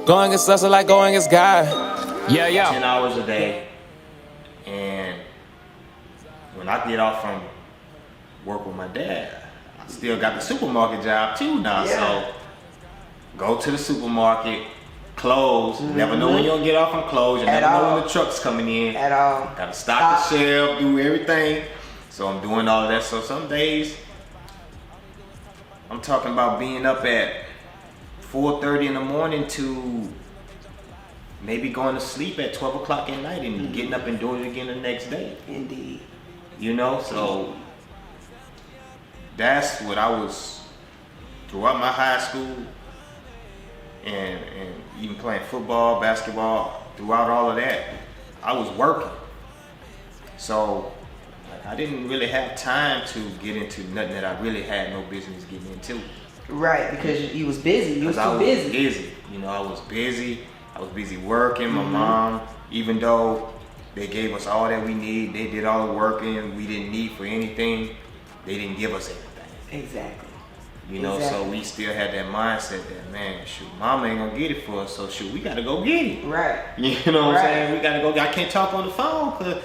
Going against us is like going against God. Yeah, 10 hours a day. And when I get off from work with my dad, I still got the supermarket job too now. So go to the supermarket, clothes. Never know when you're gonna get off from clothes. You never know when the truck's coming in. At all. Gotta stock the shelf, do everything. So I'm doing all that. So some days I'm talking about being up at 4:30 in the morning to maybe going to sleep at 12 o'clock at night and getting up and doing it again the next day. Indeed. You know, so that's what I was throughout my high school and even playing football, basketball, throughout all of that, I was working. So I didn't really have time to get into nothing that I really had no business getting into. Right, because you was busy. You was too busy. busy. You know, I was busy. I was busy working. My mom, even though they gave us all that we need, they did all the working we didn't need for anything, they didn't give us anything. Exactly. You know, so we still had that mindset that, man, shoot, mama ain't gonna get it for us, so shoot, we gotta go get it. Right. You know what I'm saying? We gotta go. I can't talk on the phone because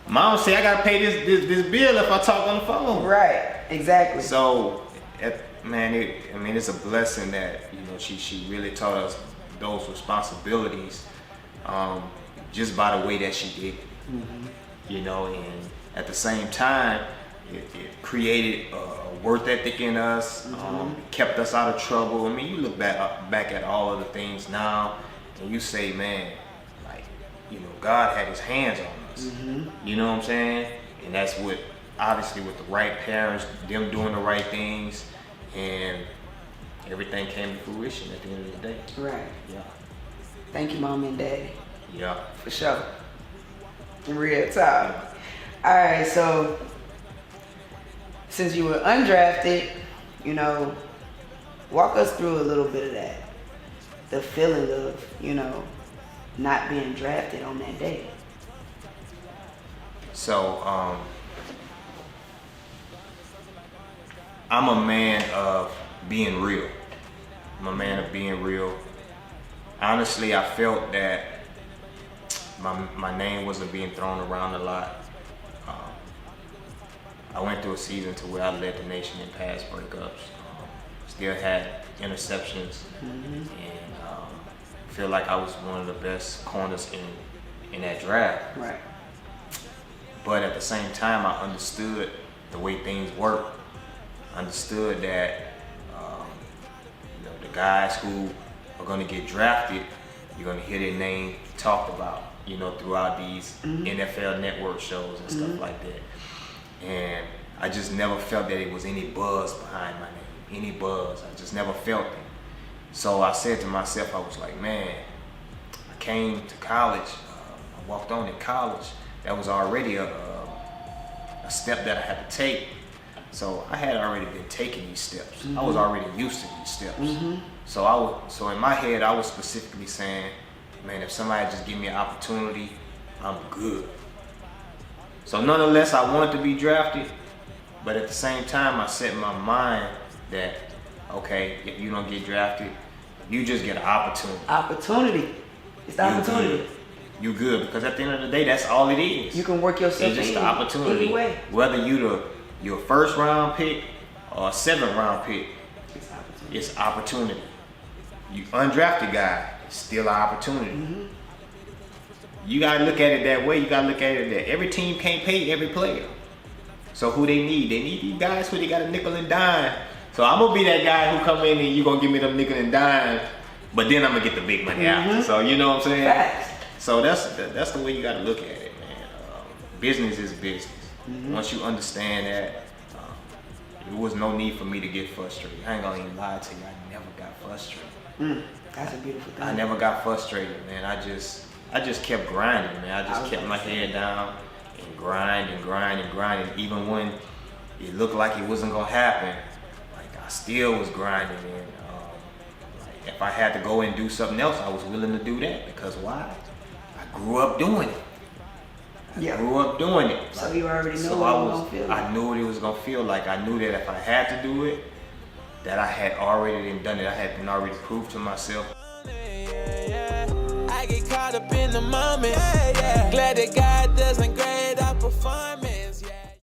mama say I gotta pay this bill if I talk on the phone. Right. Exactly. So, man, it's a blessing that, you know, she really taught us those responsibilities just by the way that she did it. You know, and at the same time, it created a work ethic in us, kept us out of trouble. I mean, you look back at all of the things now, and you say, man, like, you know, God had His hands on us. You know what I'm saying? And that's what, obviously, with the right parents, them doing the right things, and everything came to fruition at the end of the day. Right. Yeah. Thank you, Mom and Daddy. Yeah. For sure. Real talk. All right, so since you were undrafted, you know, walk us through a little bit of that. The feeling of, you know, not being drafted on that day. So, I'm a man of being real. I'm a man of being real. Honestly, I felt that my name wasn't being thrown around a lot. I went through a season to where I led the nation in pass breakups. Still had interceptions, and feel like I was one of the best corners in that draft. Right. But at the same time, I understood the way things work. Understood that you know, the guys who are going to get drafted, you're going to hear their name talked about, you know, throughout these NFL network shows and stuff like that. And I just never felt that it was any buzz behind my name, any buzz. I just never felt it. So I said to myself, I was like, man, I came to college, I walked on in college. That was already a step that I had to take. So I had already been taking these steps. I was already used to these steps. So in my head, I was specifically saying, man, if somebody just give me an opportunity, I'm good. So nonetheless, I wanted to be drafted, but at the same time, I set in my mind that, okay, if you don't get drafted, you just get an opportunity. Opportunity. It's the opportunity. You good, because at the end of the day, that's all it is. You can work yourself It's just the opportunity. Anyway. Whether your first round pick or a 7th round pick, it's opportunity. You undrafted guy, it's still an opportunity. You gotta look at it that way. You gotta look at it that every team can't pay every player. So who they need? They need these guys who they got a nickel and dime. So I'm gonna be that guy who come in and you gonna give me them nickel and dime, but then I'm gonna get the big money after. So you know what I'm saying? Facts. So that's the way you gotta look at it, man. Business is business. Once you understand that, there was no need for me to get frustrated. I ain't gonna even lie to you. I never got frustrated. That's a beautiful thing. I never got frustrated, man. I just kept grinding, man. I just kept my head down and grind and grind and grind. And even when it looked like it wasn't gonna happen, like I still was grinding. And like if I had to go and do something else, I was willing to do that. Because why? I grew up doing it. I grew up doing it. So you already know so what it was gonna feel like. I knew what it was gonna feel like. I knew that if I had to do it, that I had already done it. I had been already proved to myself. in the moment. Glad that God doesn't grade our performance.